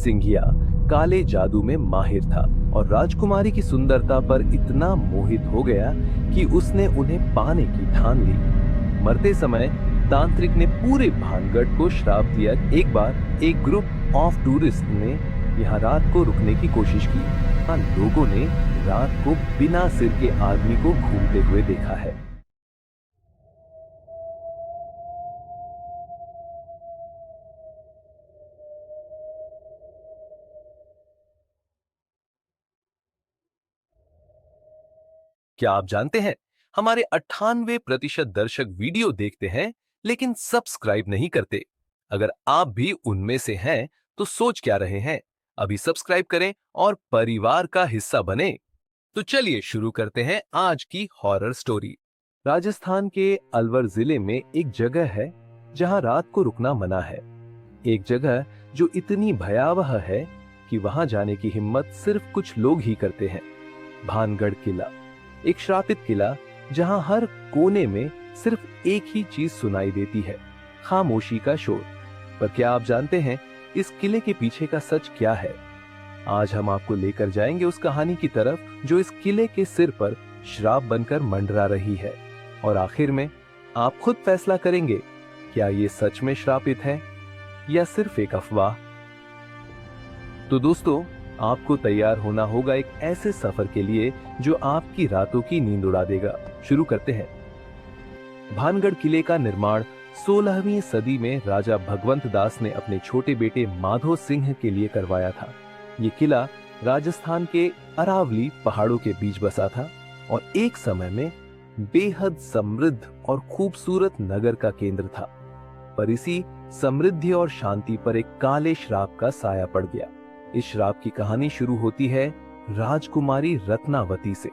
सिंघिया काले जादू में माहिर था और राजकुमारी की सुंदरता पर इतना मोहित हो गया कि उसने उन्हें पाने की ठान ली। मरते समय तांत्रिक ने पूरे भानगढ़ को श्राप दिया। एक बार एक ग्रुप ऑफ टूरिस्ट ने यहाँ रात को रुकने की कोशिश की। लोगों ने रात को बिना सिर के आदमी को घूमते हुए देखा है। क्या आप जानते हैं, हमारे 98% दर्शक वीडियो देखते हैं लेकिन सब्सक्राइब नहीं करते। अगर आप भी उनमें से हैं तो सोच क्या रहे हैं? अभी सब्सक्राइब करें और परिवार का हिस्सा बने। तो चलिए शुरू करते हैं आज की हॉरर स्टोरी। राजस्थान के अलवर जिले में एक जगह है जहां रात को रुकना मना है। एक जगह जो इतनी भयावह है कि वहां जाने की हिम्मत सिर्फ कुछ लोग ही करते हैं। भानगढ़ किला, एक श्रापित किला जहां हर कोने में सिर्फ एक ही चीज सुनाई देती है, खामोशी का शोर। पर क्या आप जानते हैं इस किले के पीछे का सच क्या है? आज हम आपको लेकर जाएंगे उस कहानी की तरफ जो इस किले के सिर पर श्राप बनकर मंडरा रही है। और आखिर में आप खुद फैसला करेंगे, क्या ये सच में श्रापित है या सिर्फ एक अफवाह। तो दोस्तों, आपको तैयार होना होगा एक ऐसे सफर के लिए जो आपकी रातों की नींद उड़ा देगा। शुरू करते हैं। भानगढ़ किले का निर्माण 16वीं सदी में राजा भगवंत दास ने अपने छोटे बेटे माधो सिंह के लिए करवाया था। ये किला राजस्थान के अरावली पहाड़ों के बीच बसा था और एक समय में बेहद समृद्ध और खूबसूरत नगर का केंद्र था। पर इसी समृद्धि और शांति पर एक काले श्राप का साया पड़ गया। इस श्राप की कहानी शुरू होती है राजकुमारी रत्नावती से।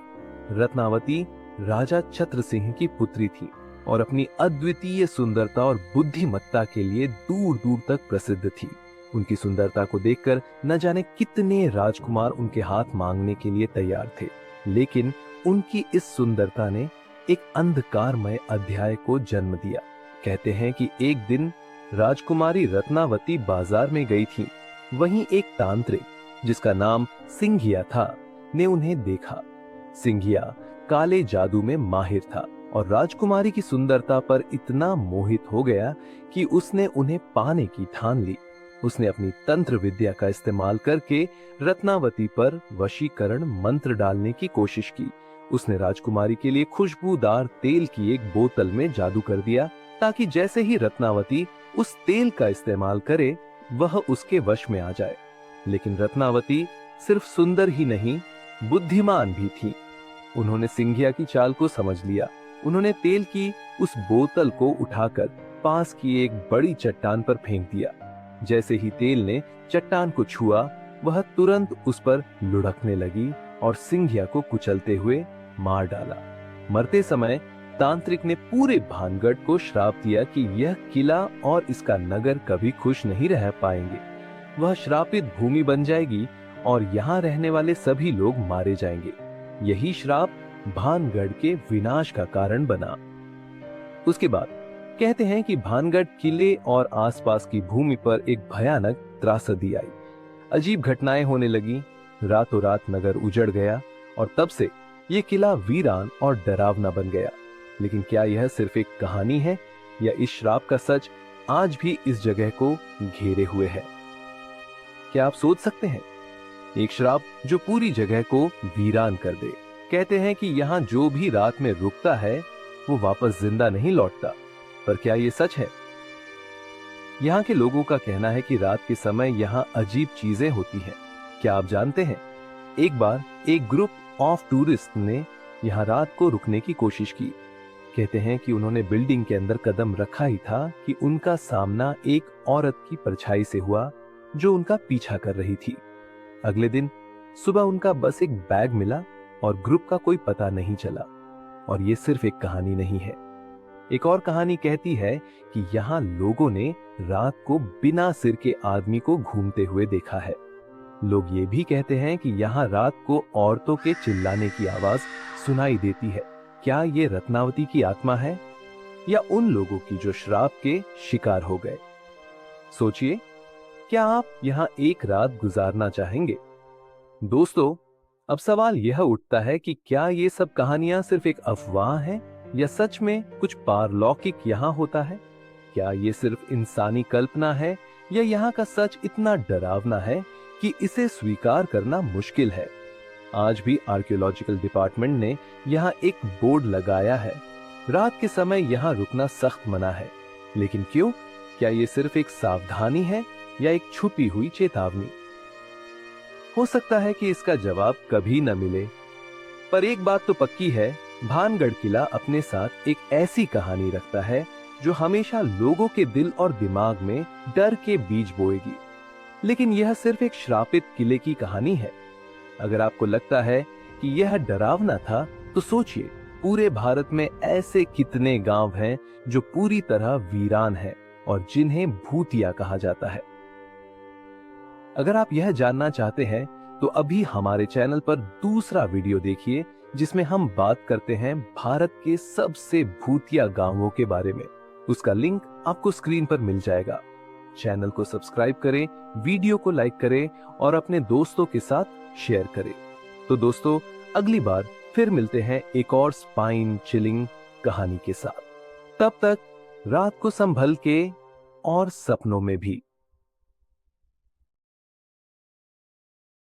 रत्नावती राजा छत्र सिंह की पुत्री थी और अपनी अद्वितीय सुंदरता और बुद्धिमत्ता के लिए दूर दूर तक प्रसिद्ध थी। उनकी सुंदरता को देखकर न जाने कितने राजकुमार उनके हाथ मांगने के लिए तैयार थे। लेकिन उनकी इस सुंदरता ने एक अंधकारमय अध्याय को जन्म दिया। कहते हैं कि एक दिन राजकुमारी रत्नावती बाजार में गई थी। वहीं एक तांत्रिक जिसका नाम सिंघिया था ने उन्हें देखा। सिंघिया काले जादू में माहिर था और राजकुमारी की सुंदरता पर इतना मोहित हो गया कि उसने उन्हें पाने की ठान ली। उसने अपनी तंत्र विद्या का इस्तेमाल करके रत्नावती पर वशीकरण मंत्र डालने की कोशिश की। उसने राजकुमारी के लिए खुशबूदार तेल की एक बोतल में जादू कर दिया ताकि जैसे ही रत्नावती उस तेल का इस्तेमाल करे वह उसके वश में आ जाए। लेकिन रत्नावती सिर्फ सुंदर ही नहीं, बुद्धिमान भी थी। उन्होंने सिंघिया की चाल को समझ लिया। उन्होंने तेल की उस बोतल को उठाकर पास की एक बड़ी चट्टान पर फेंक दिया। जैसे ही तेल ने चट्टान को छुआ, वह तुरंत उस पर लुढ़कने लगी और सिंघिया को कुचलते हुए मार डाला। मरते समय तांत्रिक ने पूरे भानगढ़ को श्राप दिया कि यह किला और इसका नगर कभी खुश नहीं रह पाएंगे। वह श्रापित भूमि बन जाएगी और यहाँ रहने वाले सभी लोग मारे जाएंगे। यही श्राप भानगढ़ के विनाश का कारण बना। उसके बाद कहते हैं कि भानगढ़ किले और आसपास की भूमि पर एक भयानक त्रासदी आई। अजीब घटनाएं होने लगी। रातों रात नगर उजड़ गया और तब से ये किला वीरान और डरावना बन गया। लेकिन क्या यह सिर्फ एक कहानी है या इस श्राप का सच आज भी इस जगह को घेरे हुए है? क्या आप सोच सकते हैं, एक श्राप जो पूरी जगह को वीरान कर दे। कहते हैं कि यहाँ जो भी रात में रुकता है वो वापस जिंदा नहीं लौटता। पर क्या ये सच है? यहाँ के लोगों का कहना है कि रात के समय यहाँ अजीब चीजें होती हैं। क्या आप जानते हैं, एक बार एक ग्रुप ऑफ टूरिस्ट ने यहाँ रात को रुकने की कोशिश की। कहते हैं कि उन्होंने बिल्डिंग के अंदर कदम रखा ही था कि उनका सामना एक औरत की परछाई से हुआ जो उनका पीछा कर रही थी। अगले दिन सुबह उनका बस एक बैग मिला और ग्रुप का कोई पता नहीं चला। और ये सिर्फ एक कहानी नहीं है। एक और कहानी कहती है कि यहाँ लोगों ने रात को बिना सिर के आदमी को घूमते हुए देखा है। लोग ये भी कहते हैं कि यहाँ रात को औरतों के चिल्लाने की आवाज सुनाई देती है। क्या ये रत्नावती की आत्मा है या उन लोगों की जो श्राप के शिकार हो गए? सोचिए, क्या आप यहाँ एक रात गुजारना चाहेंगे? दोस्तों, अब सवाल यह उठता है कि क्या ये सब कहानियां सिर्फ एक अफवाह हैं या सच में कुछ पारलौकिक यहाँ होता है? क्या ये सिर्फ इंसानी कल्पना है या यहाँ का सच इतना डरावना है कि इसे स्वीकार करना मुश्किल है? आज भी आर्कियोलॉजिकल डिपार्टमेंट ने यहाँ एक बोर्ड लगाया है, रात के समय यहाँ रुकना सख्त मना है। लेकिन क्यों? क्या ये सिर्फ एक सावधानी है या एक छुपी हुई चेतावनी? हो सकता है कि इसका जवाब कभी न मिले, पर एक बात तो पक्की है, भानगढ़ किला अपने साथ एक ऐसी कहानी रखता है जो हमेशा लोगों के दिल और दिमाग में डर के बीज बोएगी। लेकिन यह सिर्फ एक श्रापित किले की कहानी है। अगर आपको लगता है कि यह डरावना था, तो सोचिए, पूरे भारत में ऐसे कितने गांव हैं जो पूरी तरह वीरान हैं और जिन्हें भूतिया कहा जाता है। अगर आप यह जानना चाहते हैं तो अभी हमारे चैनल पर दूसरा वीडियो देखिए, जिसमें हम बात करते हैं भारत के सबसे भूतिया गांवों के बारे में। उसका लिंक आपको स्क्रीन पर मिल जाएगा। चैनल को सब्सक्राइब करें, वीडियो को लाइक करें और अपने दोस्तों के साथ शेयर करें। तो दोस्तों, अगली बार फिर मिलते हैं एक और स्पाइन चिलिंग कहानी के साथ। तब तक रात को संभल के और सपनों में भी।